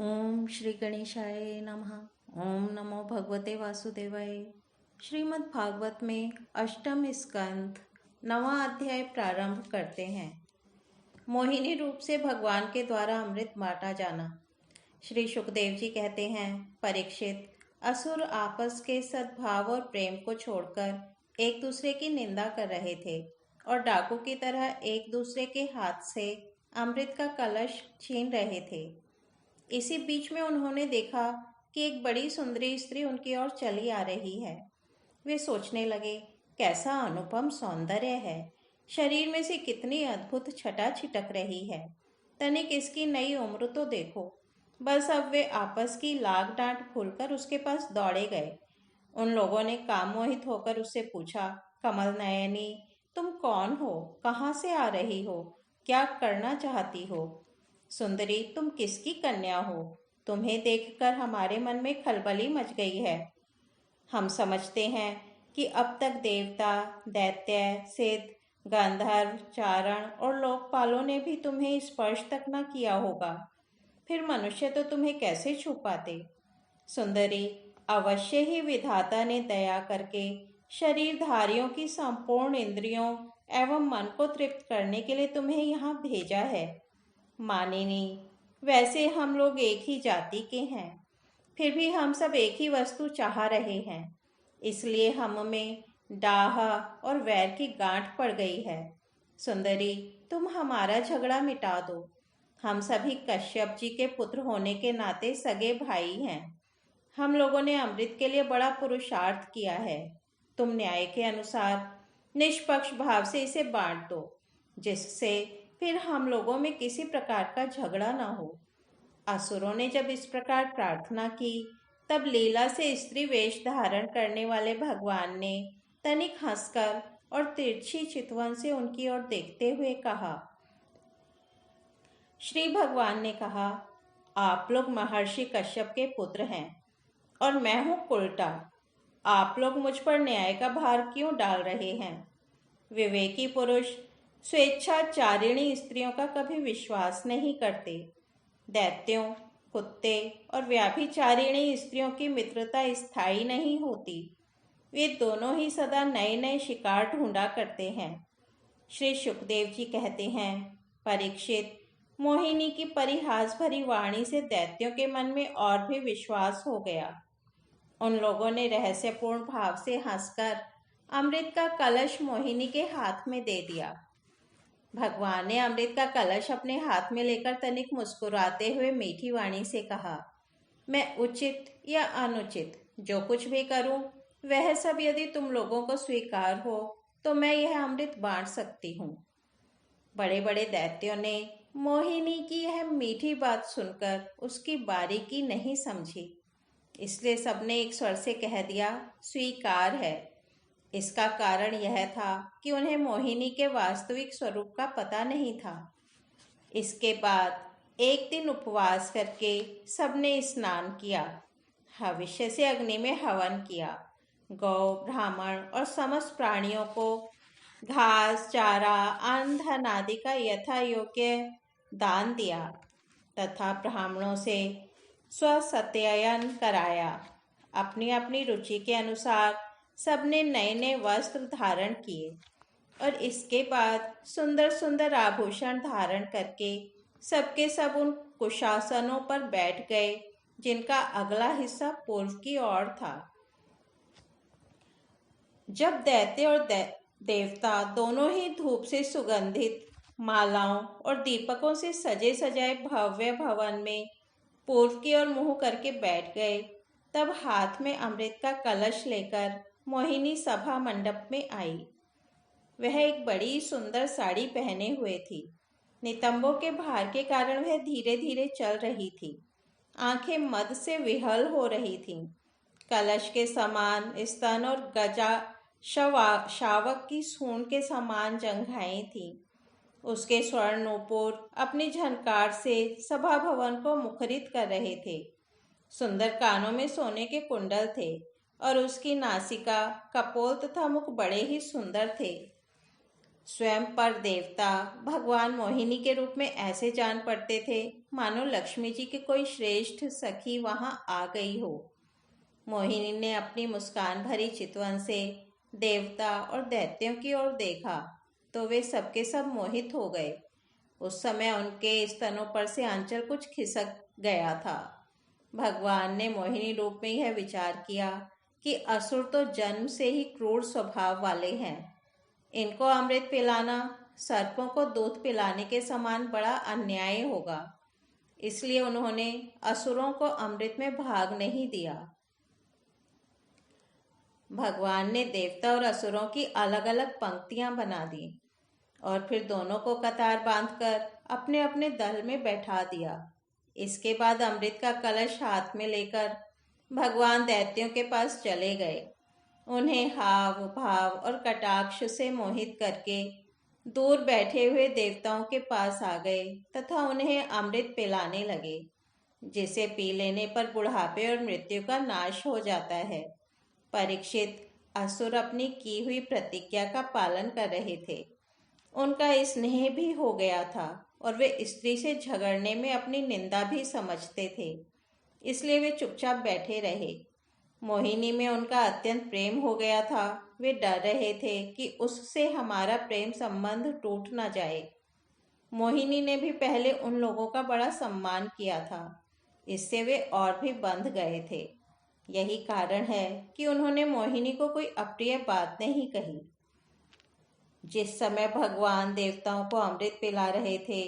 ओम श्री गणेशाय नमः। ओम नमो भगवते वासुदेवाय। श्रीमद् भागवत में अष्टम स्कंध 9वां अध्याय प्रारंभ करते हैं। मोहिनी रूप से भगवान के द्वारा अमृत बांटा जाना। श्री सुखदेव जी कहते हैं, परीक्षित, असुर आपस के सद्भाव और प्रेम को छोड़कर एक दूसरे की निंदा कर रहे थे और डाकू की तरह एक दूसरे के हाथ से अमृत का कलश छीन रहे थे। इसी बीच में उन्होंने देखा कि एक बड़ी सुंदरी स्त्री उनकी ओर चली आ रही है। वे सोचने लगे, कैसा अनुपम सौंदर्य है, शरीर में से कितनी अद्भुत छटा छिटक रही है। तनिक इसकी नई उम्र तो देखो। बस अब वे आपस की लाग डांट भूलकर उसके पास दौड़े गए। उन लोगों ने कामोहित होकर उससे पूछा, कमल नयनी, तुम कौन हो, कहाँ से आ रही हो, क्या करना चाहती हो? सुंदरी, तुम किसकी कन्या हो? तुम्हें देखकर हमारे मन में खलबली मच गई है। हम समझते हैं कि अब तक देवता, दैत्य, सिद्ध, गंधर्व, चारण और लोकपालों ने भी तुम्हें स्पर्श तक न किया होगा, फिर मनुष्य तो तुम्हें कैसे छू पाते? सुंदरी, अवश्य ही विधाता ने दया करके शरीरधारियों की संपूर्ण इंद्रियों एवं मन को तृप्त करने के लिए तुम्हें यहाँ भेजा है। मानिनी, वैसे हम लोग एक ही जाति के हैं, फिर भी हम सब एक ही वस्तु चाह रहे हैं, इसलिए हम में डाह और वैर की गांठ पड़ गई है। सुंदरी, तुम हमारा झगड़ा मिटा दो। हम सभी कश्यप जी के पुत्र होने के नाते सगे भाई हैं। हम लोगों ने अमृत के लिए बड़ा पुरुषार्थ किया है। तुम न्याय के अनुसार निष्पक्ष भाव से इसे बांट दो, जिससे फिर हम लोगों में किसी प्रकार का झगड़ा न हो। असुरों ने जब इस प्रकार प्रार्थना की, तब लीला से स्त्री वेश धारण करने वाले भगवान ने तनिक हंसकर और तिरछी चितवन से उनकी ओर देखते हुए कहा। श्री भगवान ने कहा, आप लोग महर्षि कश्यप के पुत्र हैं और मैं हूं कुलटा। आप लोग मुझ पर न्याय का भार क्यों डाल रहे हैं? विवेकी पुरुष स्वेच्छाचारिणी स्त्रियों का कभी विश्वास नहीं करते। दैत्यों, कुत्ते और व्याभिचारिणी स्त्रियों की मित्रता स्थायी नहीं होती। वे दोनों ही सदा नए नए शिकार ढूंढा करते हैं। श्री सुखदेव जी कहते हैं, परीक्षित, मोहिनी की परिहास भरी वाणी से दैत्यों के मन में और भी विश्वास हो गया। उन लोगों ने रहस्यपूर्ण भाव से हंसकर अमृत का कलश मोहिनी के हाथ में दे दिया। भगवान ने अमृत का कलश अपने हाथ में लेकर तनिक मुस्कुराते हुए मीठी वाणी से कहा, मैं उचित या अनुचित जो कुछ भी करूं, वह सब यदि तुम लोगों को स्वीकार हो तो मैं यह अमृत बांट सकती हूँ। बड़े बड़े दैत्यों ने मोहिनी की यह मीठी बात सुनकर उसकी बारीकी नहीं समझी, इसलिए सबने एक स्वर से कह दिया, स्वीकार है। इसका कारण यह था कि उन्हें मोहिनी के वास्तविक स्वरूप का पता नहीं था। इसके बाद एक दिन उपवास करके सबने स्नान किया, भविष्य से अग्नि में हवन किया, गौ, ब्राह्मण और समस्त प्राणियों को घास, चारा, अन्न, धन आदि का यथा योग्य दान दिया तथा ब्राह्मणों से स्वसत्ययन कराया। अपनी अपनी रुचि के अनुसार सबने नए नए वस्त्र धारण किए और इसके बाद सुंदर सुंदर आभूषण धारण करके सबके सब उन कुशासनों पर बैठ गए जिनका अगला हिस्सा पूर्व की ओर था। जब दैत्य और देवता दोनों ही धूप से सुगंधित मालाओं और दीपकों से सजे सजाए भव्य भवन में पूर्व की ओर मुंह करके बैठ गए, तब हाथ में अमृत का कलश लेकर मोहिनी सभा मंडप में आई। वह एक बड़ी सुंदर साड़ी पहने हुए थी। नितंबों के भार के कारण वह धीरे धीरे चल रही थी। आंखें मद से विहल हो रही थीं। कलश के समान स्तन और गजा शावक की सूंड के समान जंघाएं थीं। उसके स्वर्ण नूपुर अपनी झनकार से सभा भवन को मुखरित कर रहे थे। सुंदर कानों में सोने के कुंडल थे और उसकी नासिका, कपोल तथा मुख बड़े ही सुंदर थे। स्वयं पर देवता भगवान मोहिनी के रूप में ऐसे जान पड़ते थे मानो लक्ष्मी जी की कोई श्रेष्ठ सखी वहां आ गई हो। मोहिनी ने अपनी मुस्कान भरी चितवन से देवता और दैत्यों की ओर देखा तो वे सबके सब मोहित हो गए। उस समय उनके स्तनों पर से आंचल कुछ खिसक गया था। भगवान ने मोहिनी रूप में यह विचार किया कि असुर तो जन्म से ही क्रूर स्वभाव वाले हैं। इनको अमृत पिलाना सर्पों को दूध पिलाने के समान बड़ा अन्याय होगा। इसलिए उन्होंने असुरों को अमृत में भाग नहीं दिया। भगवान ने देवता और असुरों की अलग अलग पंक्तियां बना दी और फिर दोनों को कतार बांधकर अपने अपने दल में बैठा दिया। इसके बाद अमृत का कलश हाथ में लेकर भगवान दैत्यों के पास चले गए। उन्हें हाव भाव और कटाक्ष से मोहित करके दूर बैठे हुए देवताओं के पास आ गए तथा उन्हें अमृत पिलाने लगे, जिसे पी लेने पर बुढ़ापे और मृत्यु का नाश हो जाता है। परीक्षित, असुर अपनी की हुई प्रतिज्ञा का पालन कर रहे थे। उनका स्नेह भी हो गया था और वे स्त्री से झगड़ने में अपनी निंदा भी समझते थे, इसलिए वे चुपचाप बैठे रहे। मोहिनी में उनका अत्यंत प्रेम हो गया था। वे डर रहे थे कि उससे हमारा प्रेम संबंध टूट न जाए। मोहिनी ने भी पहले उन लोगों का बड़ा सम्मान किया था, इससे वे और भी बंध गए थे। यही कारण है कि उन्होंने मोहिनी को कोई अप्रिय बात नहीं कही। जिस समय भगवान देवताओं को अमृत पिला रहे थे,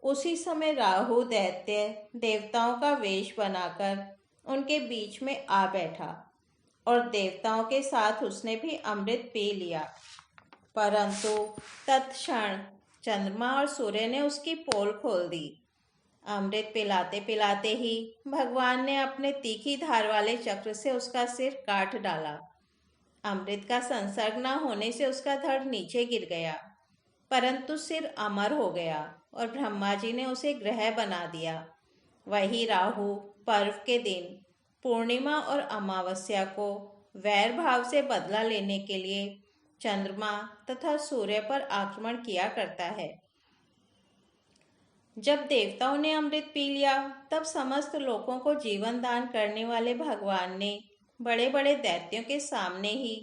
उसी समय राहु दैत्य देवताओं का वेश बनाकर उनके बीच में आ बैठा और देवताओं के साथ उसने भी अमृत पी लिया। परंतु तत्क्षण चंद्रमा और सूर्य ने उसकी पोल खोल दी। अमृत पिलाते पिलाते ही भगवान ने अपने तीखी धार वाले चक्र से उसका सिर काट डाला। अमृत का संसर्ग न होने से उसका धड़ नीचे गिर गया, परंतु सिर अमर हो गया और ब्रह्मा जी ने उसे ग्रह बना दिया। वही राहु पर्व के दिन पूर्णिमा और अमावस्या को वैर भाव से बदला लेने के लिए चंद्रमा तथा सूर्य पर आक्रमण किया करता है। जब देवताओं ने अमृत पी लिया, तब समस्त लोगों को जीवन दान करने वाले भगवान ने बड़े बड़े दैत्यों के सामने ही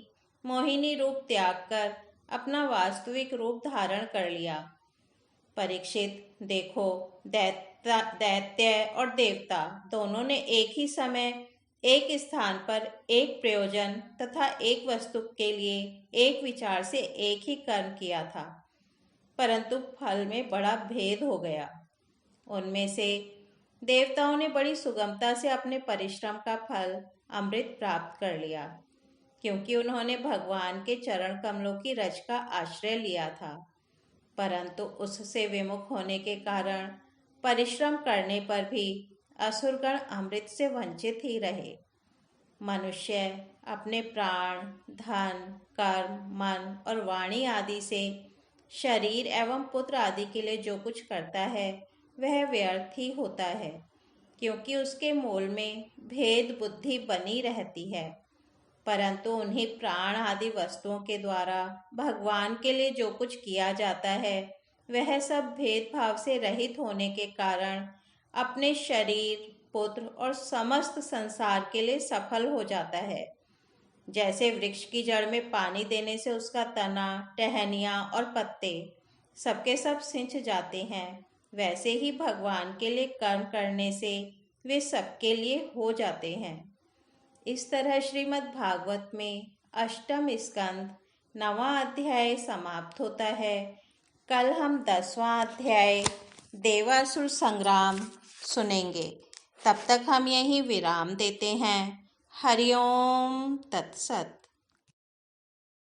मोहिनी रूप त्याग कर अपना वास्तविक रूप धारण कर लिया। परीक्षित, देखो, दैत्य और देवता दोनों ने एक ही समय एक स्थान पर एक प्रयोजन तथा एक वस्तु के लिए एक विचार से एक ही कर्म किया था, परंतु फल में बड़ा भेद हो गया। उनमें से देवताओं ने बड़ी सुगमता से अपने परिश्रम का फल अमृत प्राप्त कर लिया, क्योंकि उन्होंने भगवान के चरण कमलों की रज का आश्रय लिया था। परंतु उससे विमुख होने के कारण परिश्रम करने पर भी असुरगण अमृत से वंचित ही रहे। मनुष्य अपने प्राण, धन, कर्म, मन और वाणी आदि से शरीर एवं पुत्र आदि के लिए जो कुछ करता है वह व्यर्थ ही होता है, क्योंकि उसके मूल में भेद बुद्धि बनी रहती है। परंतु उन्हीं प्राण आदि वस्तुओं के द्वारा भगवान के लिए जो कुछ किया जाता है वह सब भेदभाव से रहित होने के कारण अपने शरीर, पुत्र और समस्त संसार के लिए सफल हो जाता है। जैसे वृक्ष की जड़ में पानी देने से उसका तना, टहनियाँ और पत्ते सबके सब सिंच जाते हैं, वैसे ही भगवान के लिए कर्म करने से वे सबके लिए हो जाते हैं। इस तरह श्रीमद् भागवत में अष्टम स्कंद 9वां अध्याय समाप्त होता है। कल हम 10वां अध्याय देवासुर संग्राम सुनेंगे। तब तक हम यहीं विराम देते हैं। हरिओम तत्सत।